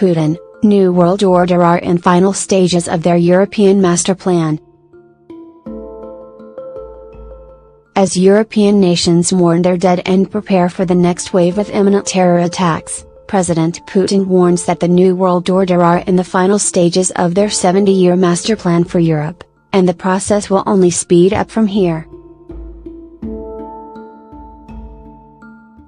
Putin, New World Order are in final stages of their European master plan. As European nations mourn their dead and prepare for the next wave of imminent terror attacks, President Putin warns that the New World Order are in the final stages of their 70-year master plan for Europe, and the process will only speed up from here.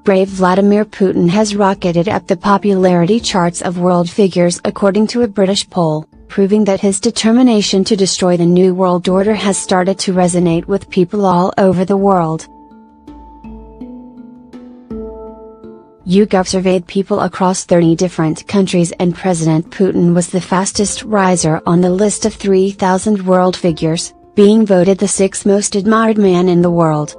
Brave Vladimir Putin has rocketed up the popularity charts of world figures according to a British poll, proving that his determination to destroy the New World Order has started to resonate with people all over the world. YouGov surveyed people across 30 different countries, and President Putin was the fastest riser on the list of 3,000 world figures, being voted the 6th most admired man in the world.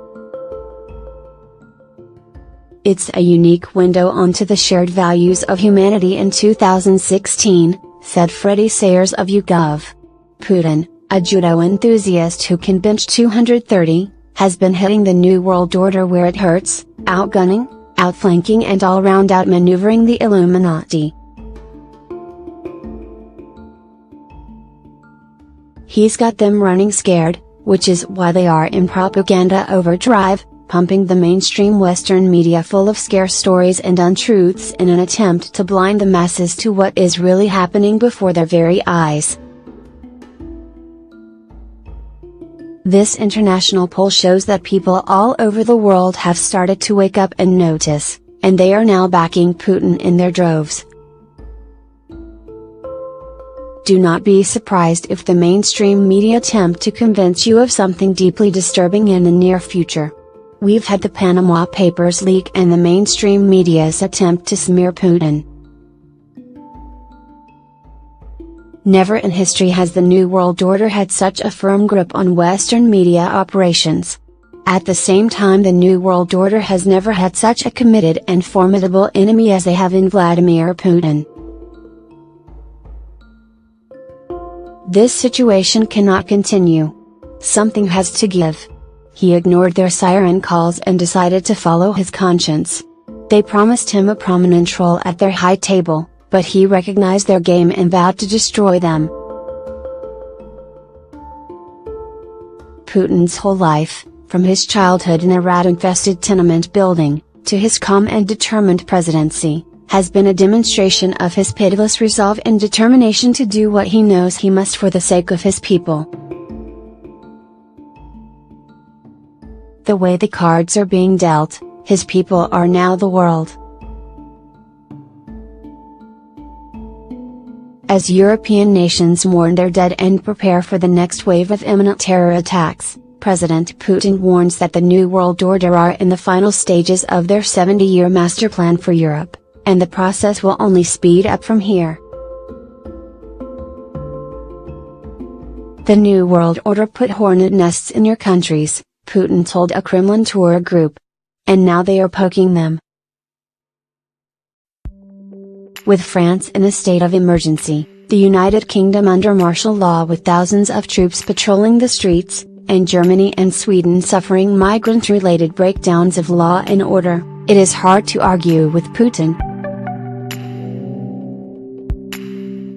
It's a unique window onto the shared values of humanity in 2016, said Freddie Sayers of YouGov. Putin, a judo enthusiast who can bench 230, has been hitting the New World Order where it hurts, outgunning, outflanking and all-round outmaneuvering the Illuminati. He's got them running scared, which is why they are in propaganda overdrive, pumping the mainstream Western media full of scare stories and untruths in an attempt to blind the masses to what is really happening before their very eyes. This international poll shows that people all over the world have started to wake up and notice, and they are now backing Putin in their droves. Do not be surprised if the mainstream media attempt to convince you of something deeply disturbing in the near future. We've had the Panama Papers leak and the mainstream media's attempt to smear Putin. Never in history has the New World Order had such a firm grip on Western media operations. At the same time, the New World Order has never had such a committed and formidable enemy as they have in Vladimir Putin. This situation cannot continue. Something has to give. He ignored their siren calls and decided to follow his conscience. They promised him a prominent role at their high table, but he recognized their game and vowed to destroy them. Putin's whole life, from his childhood in a rat-infested tenement building, to his calm and determined presidency, has been a demonstration of his pitiless resolve and determination to do what he knows he must for the sake of his people. The way the cards are being dealt, his people are now the world. As European nations mourn their dead and prepare for the next wave of imminent terror attacks, President Putin warns that the New World Order are in the final stages of their 70-year master plan for Europe, and the process will only speed up from here. The New World Order put hornet nests in your countries, Putin told a Kremlin tour group. And now they are poking them. With France in a state of emergency, the United Kingdom under martial law with thousands of troops patrolling the streets, and Germany and Sweden suffering migrant-related breakdowns of law and order, it is hard to argue with Putin.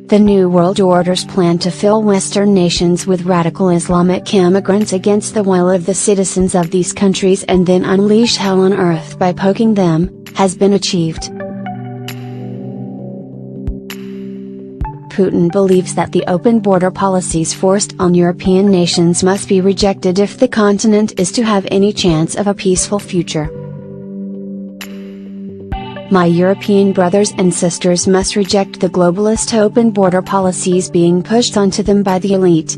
The New World Order's plan to fill Western nations with radical Islamic immigrants against the will of the citizens of these countries and then unleash hell on earth by poking them, has been achieved. Putin believes that the open border policies forced on European nations must be rejected if the continent is to have any chance of a peaceful future. My European brothers and sisters must reject the globalist open border policies being pushed onto them by the elite.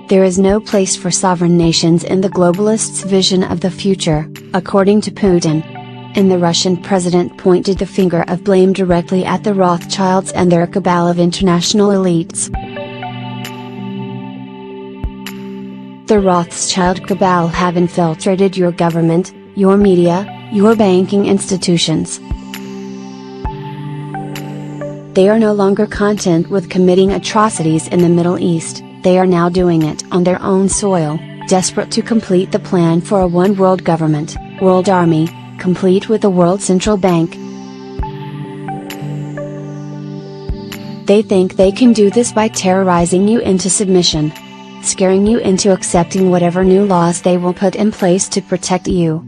There is no place for sovereign nations in the globalists' vision of the future, according to Putin. And the Russian president pointed the finger of blame directly at the Rothschilds and their cabal of international elites. The Rothschild cabal have infiltrated your government, your media, your banking institutions. They are no longer content with committing atrocities in the Middle East, they are now doing it on their own soil, desperate to complete the plan for a one world government, world army, complete with a world central bank. They think they can do this by terrorizing you into submission, scaring you into accepting whatever new laws they will put in place to protect you.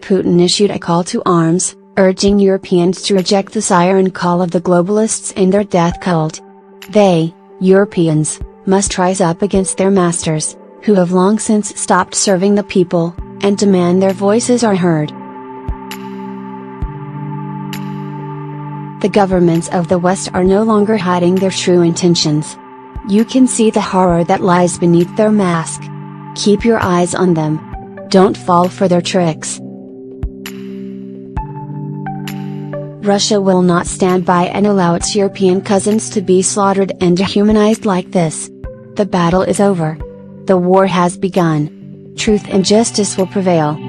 Putin issued a call to arms, urging Europeans to reject the siren call of the globalists and their death cult. They, Europeans, must rise up against their masters, who have long since stopped serving the people, and demand their voices are heard. The governments of the West are no longer hiding their true intentions. You can see the horror that lies beneath their mask. Keep your eyes on them. Don't fall for their tricks. Russia will not stand by and allow its European cousins to be slaughtered and dehumanized like this. The battle is over. The war has begun. Truth and justice will prevail.